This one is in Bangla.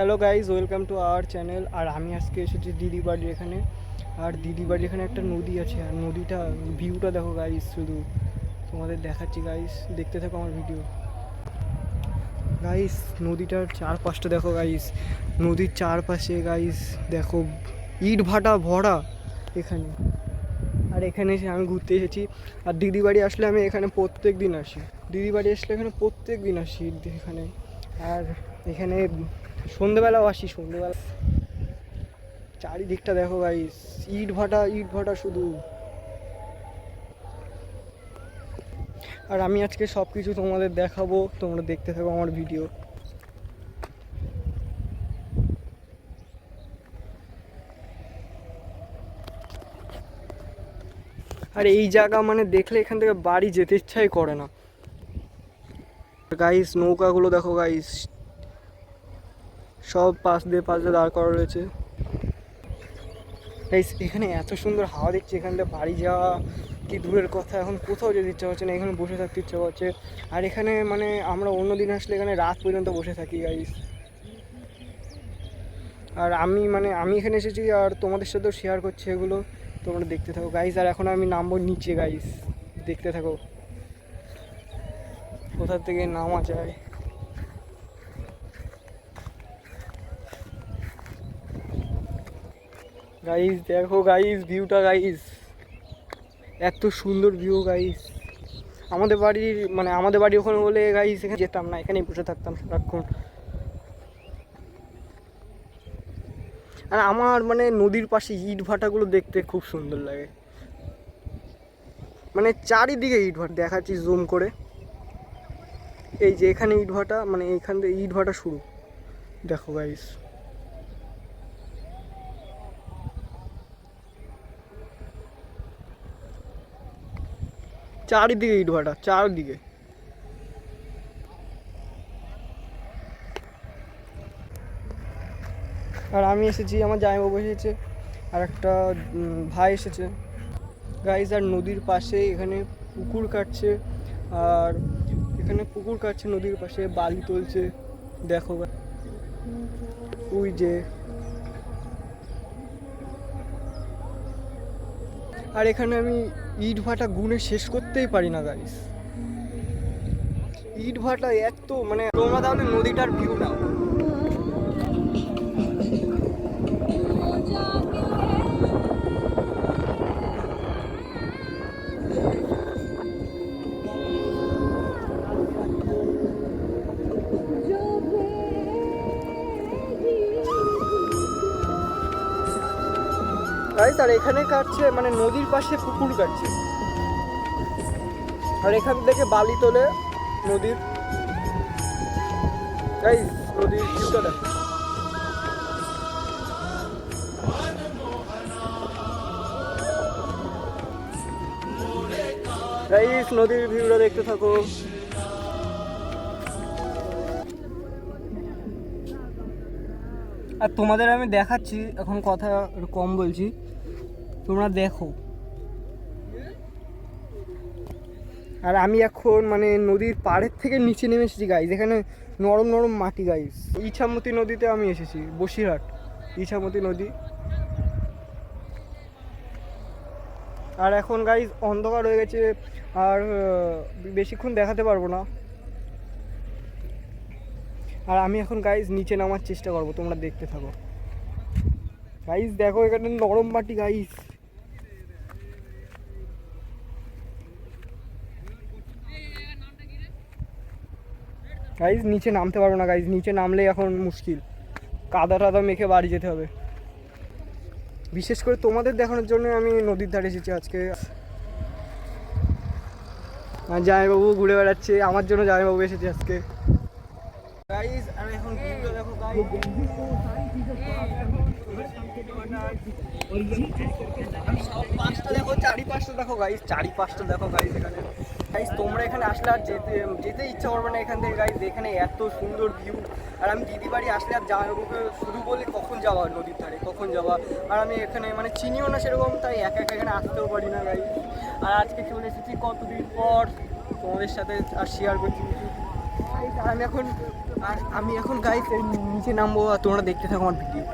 Hello guys, welcome to our channel. আর আমি আজকে এসেছি দিদি বাড়ির এখানে। আর দিদি বাড়ির এখানে একটা নদী আছে, আর নদীটা ভিউটা দেখো গাইজ, শুধু তোমাদের দেখাচ্ছি গাইজ, দেখতে থাকো আমার ভিডিও। গাইজ নদীটার চারপাশটা দেখো গাইজ, নদীর চারপাশে গাইজ দেখো ইট ভাটা ভরা এখানে। আর এখানে এসে আমি ঘুরতে এসেছি। আর দিদি বাড়ি আসলে আমি এখানে প্রত্যেক দিন আসি, দিদি বাড়ি আসলে এখানে প্রত্যেক দিন আসি এখানে। আর এখানে সন্ধেবেলাও আসি, সন্ধেবেলা চারিদিকটা দেখো গাইস, ইট ভাটা শুধু। আর আমি আজকে সব কিছু তোমাদের দেখাবো, তোমরা দেখতে থাকো আমার ভিডিও। আর এই জায়গা মানে দেখলে এখান থেকে বাড়ি যেতে ইচ্ছাই করে না গাইস। নৌকাগুলো দেখো গাইস, সব পাশ দিয়ে দাঁড় করা রয়েছে গাইস। এখানে এত সুন্দর হাওয়া দিচ্ছে, এখান থেকে বাড়ি যাওয়া কি দূরের কথা, এখন কোথাও যেতে ইচ্ছা করছে না, এখানে বসে থাকতে ইচ্ছা করছে। আর এখানে মানে আমরা অন্য দিন আসলে এখানে রাত পর্যন্ত বসে থাকি গাইস। আর আমি এখানে এসেছি আর তোমাদের সাথেও শেয়ার করছি এগুলো, তোমরা দেখতে থাকো গাইস। আর এখন আমি নামবো নিচে গাইস, দেখতে থাকো কোথা থেকে নামা যায়। গাইস দেখো গাইস, ভিউটা গাইস, এত সুন্দর ভিউ গাইস। আমাদের বাড়ি ওখানে বলে গাইস এখানে যেতাম না, এখানেই বসে থাকতাম সারাক্ষণ। আর আমার মানে নদীর পাশে ইট ভাটাগুলো দেখতে খুব সুন্দর লাগে, মানে চারিদিকে ইট ভাটা দেখাচ্ছি জুম করে। এই যে এখানে ইট ভাটা, মানে এইখান থেকে ইট ভাটা শুরু, দেখো গাইস। চারিদিকে ইট ভাটা, চারদিকে। আর আমি এসেছি, আমার জামাইবাবু এসেছে, আর একটা ভাই এসেছে গাইস। আর নদীর পাশে এখানে পুকুর কাটছে, আর এখানে পুকুর কাটছে নদীর পাশে, বালি তুলছে দেখো ওই যে। আর এখানে আমি ইট ভাটা গুনে শেষ করতেই পারি না গাইস, ইট ভাটা এত, মানে তোমরা তাহলে নদীটার ভিউ নাও। গাইস আর এখানে কাটছে, মানে নদীর পাশে পুকুর কাটছে, আর এখান থেকে বালি তোলে নদীর। গাইস নদীর ভিউটা দেখো গাইস, নদীর ভিউটা দেখতে থাকো। আর তোমাদের আমি দেখাচ্ছি, এখন কথা একটু কম বলছি, তোমরা দেখো। আর আমি এখন মানে নদীর পাড়ের থেকে নিচে নেমে এসেছি গাইস, এখানে নরম নরম মাটি গাইস। ইছামতি নদীতে আমি এসেছি, বসিরহাট ইছামতি নদী। আর এখন গাইস অন্ধকার হয়ে গেছে, আর বেশিক্ষণ দেখাতে পারবো না। আর আমি এখন গাইস নিচে নামার চেষ্টা করবো, তোমরা দেখতে থাকো গাইস। দেখো এখানে নরম মাটি গাইস, গাইস নিচে নামতে পারবো না গাইস, নিচে নামলে এখন মুশকিল, কাদা টাদা মেখে বাড়ি যেতে হবে। বিশেষ করে তোমাদের দেখানোর জন্য আমি নদীর ধারে এসেছি আজকে। আর জামাইবাবু ঘুরে বেড়াচ্ছে, আমার জন্য জামাইবাবু এসেছে আজকে গাইস। আমি এখন ভিউটা দেখো গাইস, সব পাঁচটা দেখো, চারিপাশটা দেখো গাইস, চারিপাশটা দেখো গাইস। এখানে গাইস তোমরা এখানে আসলে আর যেতে ইচ্ছা করবে না এখান থেকে গাইস, এখানে এত সুন্দর ভিউ। আর আমি দিদি বাড়ি আসলে আর জামাইবাবুকে শুধু বলি কখন যাওয়া নদীর ধারে, কখন যাওয়া। আর আমি এখানে মানে চিনিও না সেরকম, তাই একা একা এখানে আসতেও পারি না গাইস। আর আজকে চলে এসেছি কতদিন পর তোমাদের সাথে আর শেয়ার করছি। আমি এখন আর আমি এখন গাইস নিচে নামবো, আর তোমরা দেখতে থাকো আমার ভিডিও।